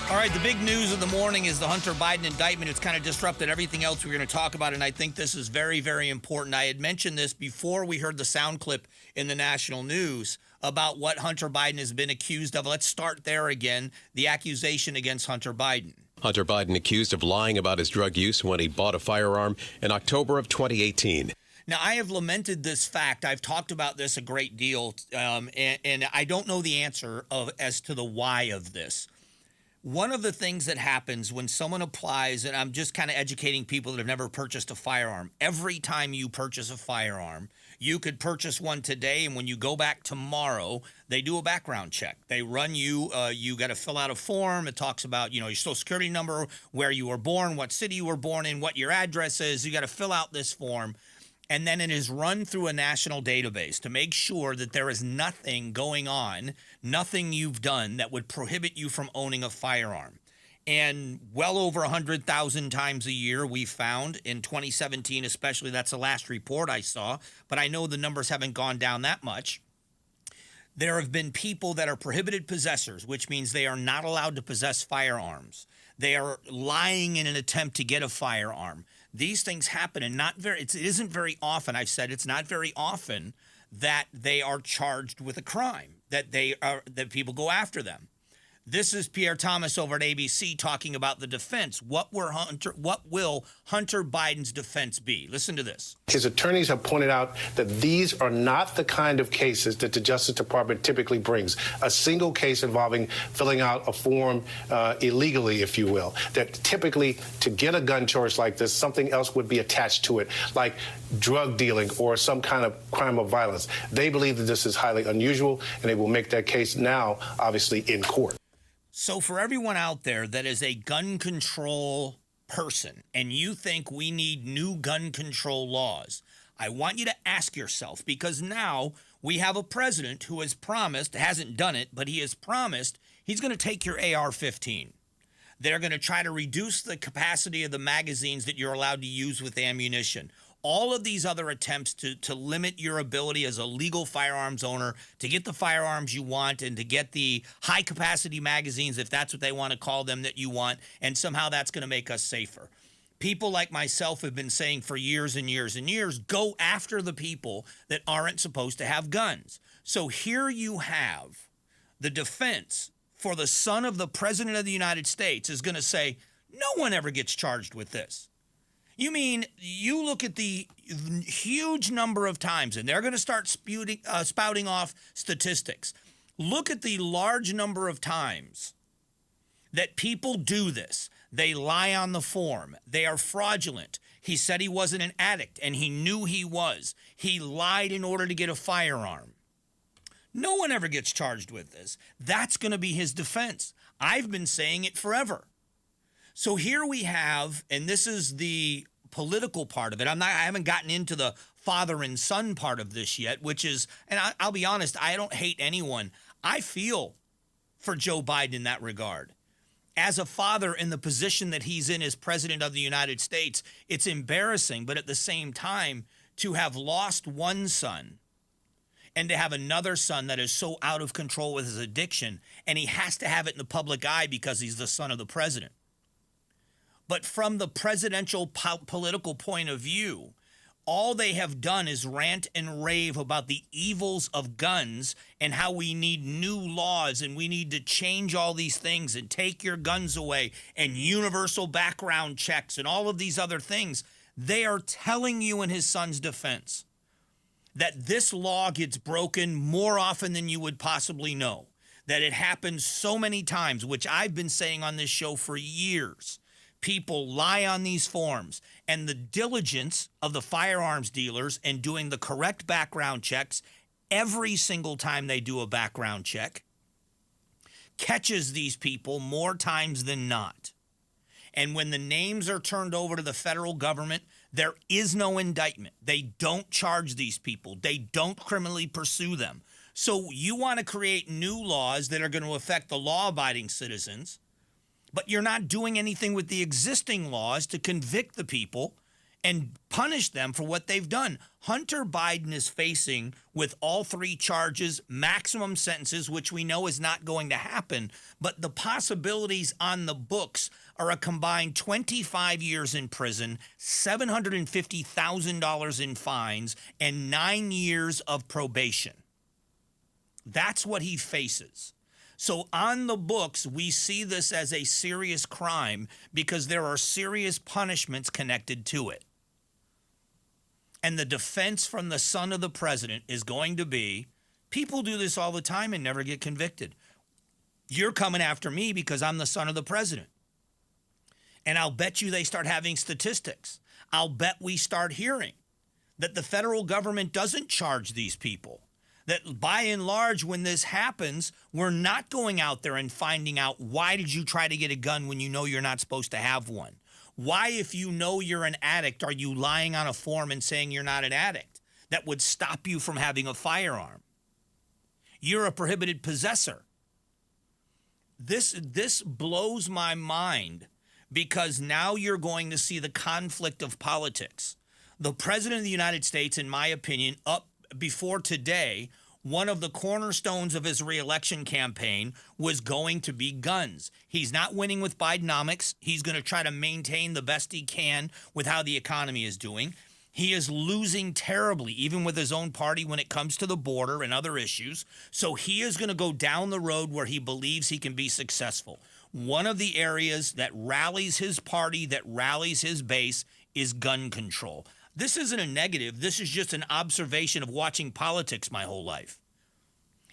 All right, the big news of the morning is the Hunter Biden indictment. It's kind of disrupted everything else we're going to talk about, and I think this is very, very important. I had mentioned this before we heard the sound clip in the national news about what Hunter Biden has been accused of. Let's start there again, the accusation against Hunter Biden. Hunter Biden accused of lying about his drug use when he bought a firearm in October of 2018. Now, I have lamented this fact. I've talked about this a great deal, and I don't know the answer as to the why of this. One of the things that happens when someone applies, and I'm just kind of educating people that have never purchased a firearm, every time you purchase a firearm, you could purchase one today, and when you go back tomorrow, they do a background check. They run you, you got to fill out a form. It talks about, your social security number, where you were born, what city you were born in, what your address is. You got to fill out this form. And then it is run through a national database to make sure that there is nothing going on, nothing you've done that would prohibit you from owning a firearm. And well over 100,000 times a year we found in 2017, especially, that's the last report I saw, but I know the numbers haven't gone down that much. There have been people that are prohibited possessors, which means they are not allowed to possess firearms. They are lying in an attempt to get a firearm. These things happen, and it isn't very often. I've said it's not very often that they are charged with a crime, that people go after them. This is Pierre Thomas over at ABC talking about the defense. What will Hunter Biden's defense be? Listen to this. His attorneys have pointed out that these are not the kind of cases that the Justice Department typically brings. A single case involving filling out a form illegally, if you will. That typically, to get a gun charge like this, something else would be attached to it, like drug dealing or some kind of crime of violence. They believe that this is highly unusual, and they will make that case now, obviously, in court. So for everyone out there that is a gun control person and you think we need new gun control laws, I want you to ask yourself, because now we have a president who has promised, hasn't done it, but he has promised he's going to take your AR-15. They're going to try to reduce the capacity of the magazines that you're allowed to use with ammunition. All of these other attempts to limit your ability as a legal firearms owner to get the firearms you want and to get the high-capacity magazines, if that's what they want to call them, that you want, and somehow that's going to make us safer. People like myself have been saying for years and years and years, go after the people that aren't supposed to have guns. So here you have the defense for the son of the President of the United States is going to say, no one ever gets charged with this. You mean you look at the huge number of times, and they're going to start spouting off statistics. Look at the large number of times that people do this. They lie on the form. They are fraudulent. He said he wasn't an addict, and he knew he was. He lied in order to get a firearm. No one ever gets charged with this. That's going to be his defense. I've been saying it forever. So here we have, and this is the political part of it. I haven't gotten into the father and son part of this yet, which is, and I'll be honest, I don't hate anyone. I feel for Joe Biden in that regard. As a father in the position that he's in as president of the United States, it's embarrassing, but at the same time, to have lost one son and to have another son that is so out of control with his addiction, and he has to have it in the public eye because he's the son of the president. But from the presidential political point of view, all they have done is rant and rave about the evils of guns and how we need new laws and we need to change all these things and take your guns away and universal background checks and all of these other things. They are telling you in his son's defense that this law gets broken more often than you would possibly know, that it happens so many times, which I've been saying on this show for years. People lie on these forms, and the diligence of the firearms dealers in doing the correct background checks every single time they do a background check catches these people more times than not. And when the names are turned over to the federal government, there is no indictment. They don't charge these people. They don't criminally pursue them. So you want to create new laws that are going to affect the law-abiding citizens, but you're not doing anything with the existing laws to convict the people and punish them for what they've done. Hunter Biden is facing, with all three charges, maximum sentences, which we know is not going to happen. But the possibilities on the books are a combined 25 years in prison, $750,000 in fines, and 9 years of probation. That's what he faces. So on the books, we see this as a serious crime because there are serious punishments connected to it. And the defense from the son of the president is going to be, people do this all the time and never get convicted. You're coming after me because I'm the son of the president. And I'll bet you they start having statistics. I'll bet we start hearing that the federal government doesn't charge these people. That by and large, when this happens, we're not going out there and finding out, why did you try to get a gun when you know you're not supposed to have one? Why, if you know you're an addict, are you lying on a form and saying you're not an addict? That would stop you from having a firearm. You're a prohibited possessor. This blows my mind because now you're going to see the conflict of politics. The president of the United States, in my opinion, up before today, one of the cornerstones of his reelection campaign was going to be guns. He's not winning with Bidenomics. He's going to try to maintain the best he can with how the economy is doing. He is losing terribly, even with his own party, when it comes to the border and other issues. So he is going to go down the road where he believes he can be successful. One of the areas that rallies his party, that rallies his base, is gun control. This isn't a negative. This is just an observation of watching politics my whole life.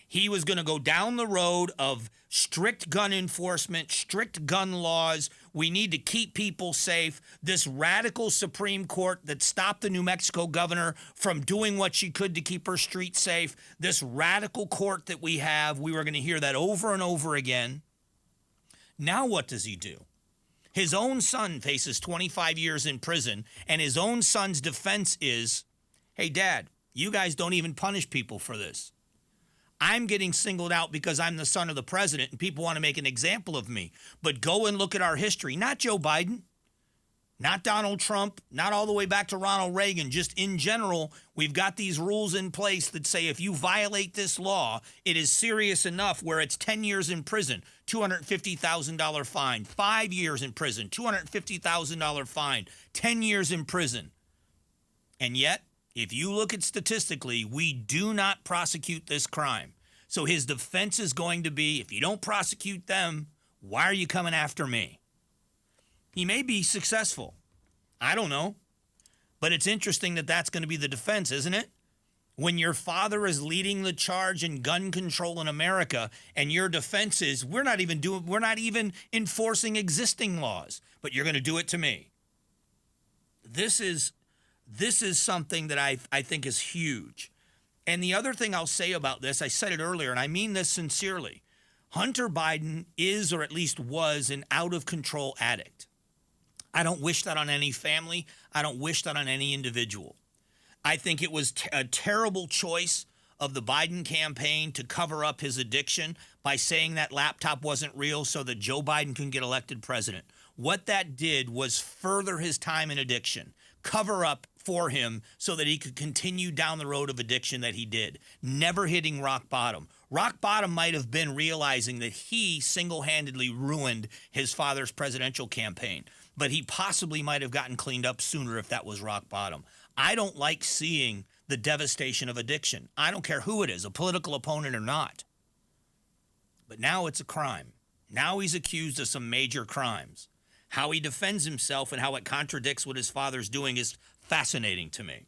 He was going to go down the road of strict gun enforcement, strict gun laws. We need to keep people safe. This radical Supreme Court that stopped the New Mexico governor from doing what she could to keep her streets safe. This radical court that we have, we were going to hear that over and over again. Now what does he do? His own son faces 25 years in prison, and his own son's defense is, hey, Dad, you guys don't even punish people for this. I'm getting singled out because I'm the son of the president, and people want to make an example of me. But go and look at our history. Not Joe Biden, not Donald Trump, not all the way back to Ronald Reagan. Just in general, we've got these rules in place that say if you violate this law, it is serious enough where it's 10 years in prison, $250,000 fine, 5 years in prison, $250,000 fine, 10 years in prison. And yet, if you look at statistically, we do not prosecute this crime. So his defense is going to be, if you don't prosecute them, why are you coming after me? He may be successful. I don't know. But it's interesting that that's going to be the defense, isn't it? When your father is leading the charge in gun control in America and your defense is, we're not even enforcing existing laws, but you're going to do it to me. This is something that I think is huge. And the other thing I'll say about this, I said it earlier, and I mean this sincerely. Hunter Biden is, or at least was, an out-of-control addict. I don't wish that on any family. I don't wish that on any individual. I think it was a terrible choice of the Biden campaign to cover up his addiction by saying that laptop wasn't real so that Joe Biden can get elected president. What that did was further his time in addiction, cover up for him so that he could continue down the road of addiction that he did, never hitting rock bottom. Rock bottom might have been realizing that he single-handedly ruined his father's presidential campaign, but he possibly might have gotten cleaned up sooner if that was rock bottom. I don't like seeing the devastation of addiction. I don't care who it is, a political opponent or not. But now it's a crime. Now he's accused of some major crimes. How he defends himself and how it contradicts what his father's doing is fascinating to me.